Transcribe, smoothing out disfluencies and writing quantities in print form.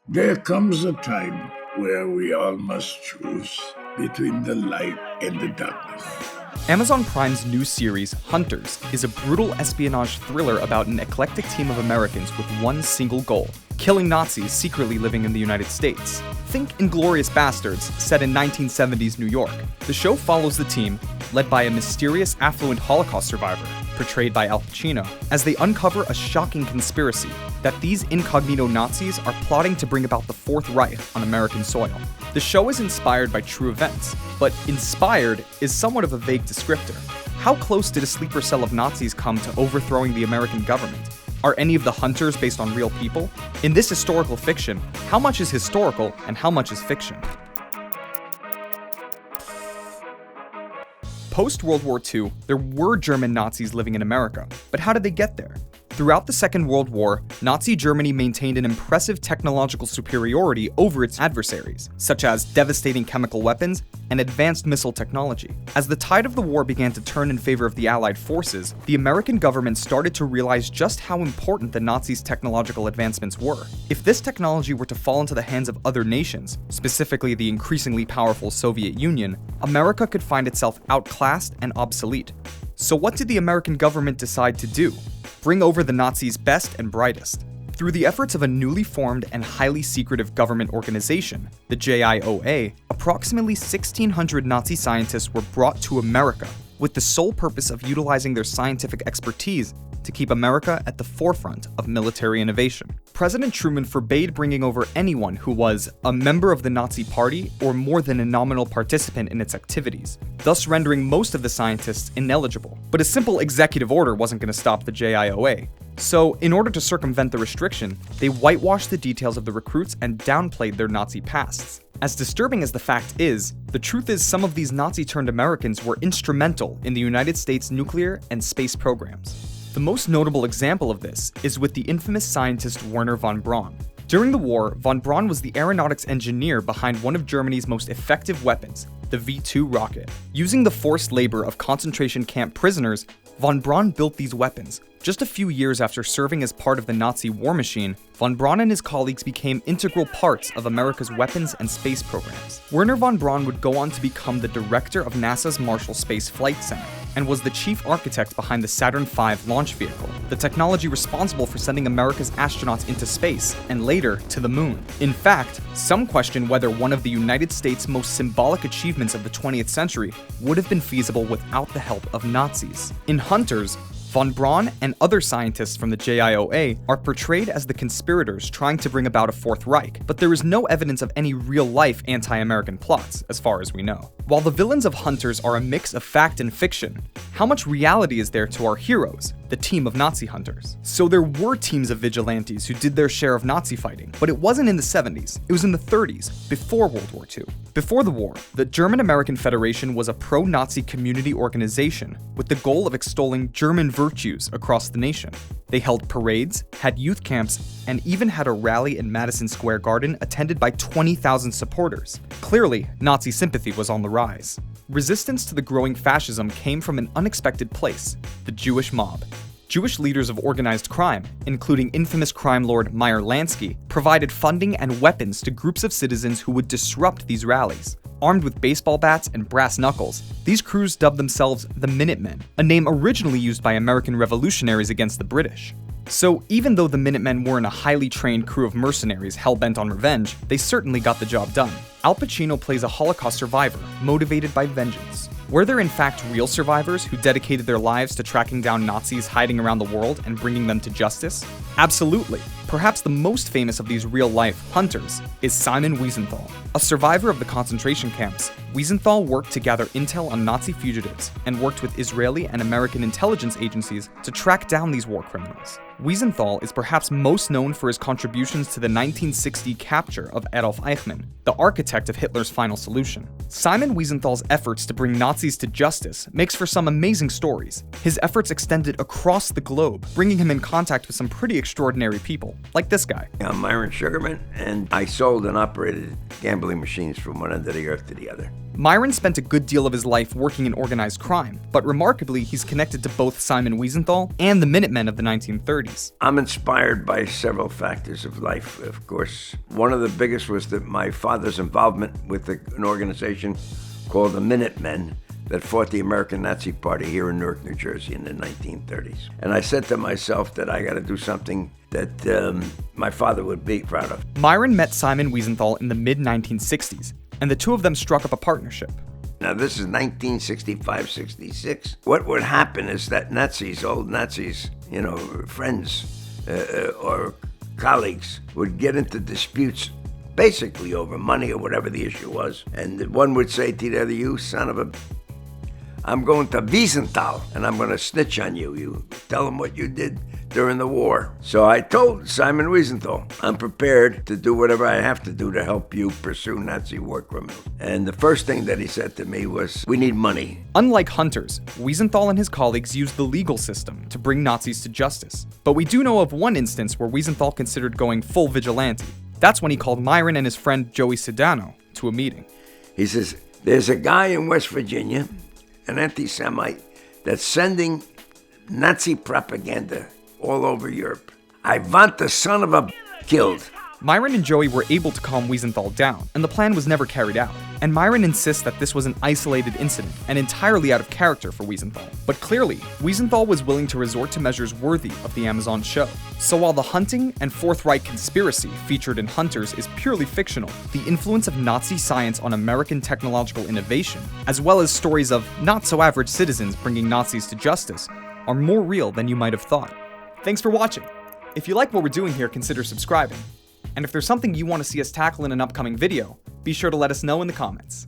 There comes a time where we all must choose between the light and the darkness. Amazon Prime's new series, Hunters, is a brutal espionage thriller about an eclectic team of Americans with one single goal: killing Nazis secretly living in the United States. Think Inglourious Basterds, set in 1970s New York. The show follows the team, led by a mysterious affluent Holocaust survivor, portrayed by Al Pacino, as they uncover a shocking conspiracy that these incognito Nazis are plotting to bring about the Fourth Reich on American soil. The show is inspired by true events, but inspired is somewhat of a vague descriptor. How close did a sleeper cell of Nazis come to overthrowing the American government? Are any of the hunters based on real people? In this historical fiction, how much is historical and how much is fiction? Post-World War II, there were German Nazis living in America, but how did they get there? Throughout the Second World War, Nazi Germany maintained an impressive technological superiority over its adversaries, such as devastating chemical weapons and advanced missile technology. As the tide of the war began to turn in favor of the Allied forces, the American government started to realize just how important the Nazis' technological advancements were. If this technology were to fall into the hands of other nations, specifically the increasingly powerful Soviet Union, America could find itself outclassed and obsolete. So what did the American government decide to do? Bring over the Nazis' best and brightest. Through the efforts of a newly formed and highly secretive government organization, the JIOA, approximately 1,600 Nazi scientists were brought to America with the sole purpose of utilizing their scientific expertise to keep America at the forefront of military innovation. President Truman forbade bringing over anyone who was a member of the Nazi Party or more than a nominal participant in its activities, thus rendering most of the scientists ineligible. But a simple executive order wasn't going to stop the JIOA. So, in order to circumvent the restriction, they whitewashed the details of the recruits and downplayed their Nazi pasts. As disturbing as the fact is, the truth is some of these Nazi-turned Americans were instrumental in the United States' nuclear and space programs. The most notable example of this is with the infamous scientist Wernher von Braun. During the war, von Braun was the aeronautics engineer behind one of Germany's most effective weapons, the V-2 rocket. Using the forced labor of concentration camp prisoners, von Braun built these weapons. Just a few years after serving as part of the Nazi war machine, von Braun and his colleagues became integral parts of America's weapons and space programs. Wernher von Braun would go on to become the director of NASA's Marshall Space Flight Center, and was the chief architect behind the Saturn V launch vehicle, the technology responsible for sending America's astronauts into space, and later to the moon. In fact, some question whether one of the United States' most symbolic achievements of the 20th century would have been feasible without the help of Nazis. In Hunters, von Braun and other scientists from the JIOA are portrayed as the conspirators trying to bring about a Fourth Reich, but there is no evidence of any real-life anti-American plots, as far as we know. While the villains of Hunters are a mix of fact and fiction, how much reality is there to our heroes, the team of Nazi hunters? So there were teams of vigilantes who did their share of Nazi fighting, but it wasn't in the 70s, it was in the 30s, before World War II. Before the war, the German-American Federation was a pro-Nazi community organization with the goal of extolling German virtues across the nation. They held parades, had youth camps, and even had a rally in Madison Square Garden attended by 20,000 supporters. Clearly, Nazi sympathy was on the rise. Resistance to the growing fascism came from an unexpected place: the Jewish mob. Jewish leaders of organized crime, including infamous crime lord Meyer Lansky, provided funding and weapons to groups of citizens who would disrupt these rallies. Armed with baseball bats and brass knuckles, these crews dubbed themselves the Minutemen, a name originally used by American revolutionaries against the British. So even though the Minutemen weren't a highly trained crew of mercenaries hell-bent on revenge, they certainly got the job done. Al Pacino plays a Holocaust survivor, motivated by vengeance. Were there in fact real survivors who dedicated their lives to tracking down Nazis hiding around the world and bringing them to justice? Absolutely. Perhaps the most famous of these real-life hunters is Simon Wiesenthal. A survivor of the concentration camps, Wiesenthal worked to gather intel on Nazi fugitives and worked with Israeli and American intelligence agencies to track down these war criminals. Wiesenthal is perhaps most known for his contributions to the 1960 capture of Adolf Eichmann, the architect of Hitler's final solution. Simon Wiesenthal's efforts to bring Nazis to justice makes for some amazing stories. His efforts extended across the globe, bringing him in contact with some pretty extraordinary people, like this guy. I'm Myron Sugarman, and I sold and operated gambling machines from one end of the earth to the other. Myron spent a good deal of his life working in organized crime, but remarkably, he's connected to both Simon Wiesenthal and the Minutemen of the 1930s. I'm inspired by several factors of life, of course. One of the biggest was that my father's involvement with an organization called the Minutemen that fought the American Nazi Party here in Newark, New Jersey in the 1930s. And I said to myself that I got to do something that my father would be proud of. Myron met Simon Wiesenthal in the mid-1960s, and the two of them struck up a partnership. Now, this is 1965-66. What would happen is that Nazis, old Nazis, friends or colleagues would get into disputes basically over money or whatever the issue was. And one would say to the other, "You son of a... I'm going to Wiesenthal and I'm going to snitch on you. You tell them what you did during the war." So I told Simon Wiesenthal, "I'm prepared to do whatever I have to do to help you pursue Nazi war criminals." And the first thing that he said to me was, "We need money." Unlike hunters, Wiesenthal and his colleagues used the legal system to bring Nazis to justice. But we do know of one instance where Wiesenthal considered going full vigilante. That's when he called Myron and his friend Joey Sodano to a meeting. He says, "There's a guy in West Virginia, an anti-Semite, that's sending Nazi propaganda all over Europe. I want the son of a killed." Myron and Joey were able to calm Wiesenthal down, and the plan was never carried out. And Myron insists that this was an isolated incident and entirely out of character for Wiesenthal. But clearly, Wiesenthal was willing to resort to measures worthy of the Amazon show. So while the hunting and Fourth Reich conspiracy featured in Hunters is purely fictional, the influence of Nazi science on American technological innovation, as well as stories of not-so-average citizens bringing Nazis to justice, are more real than you might have thought. Thanks for watching. If you like what we're doing here, consider subscribing. And if there's something you want to see us tackle in an upcoming video, be sure to let us know in the comments.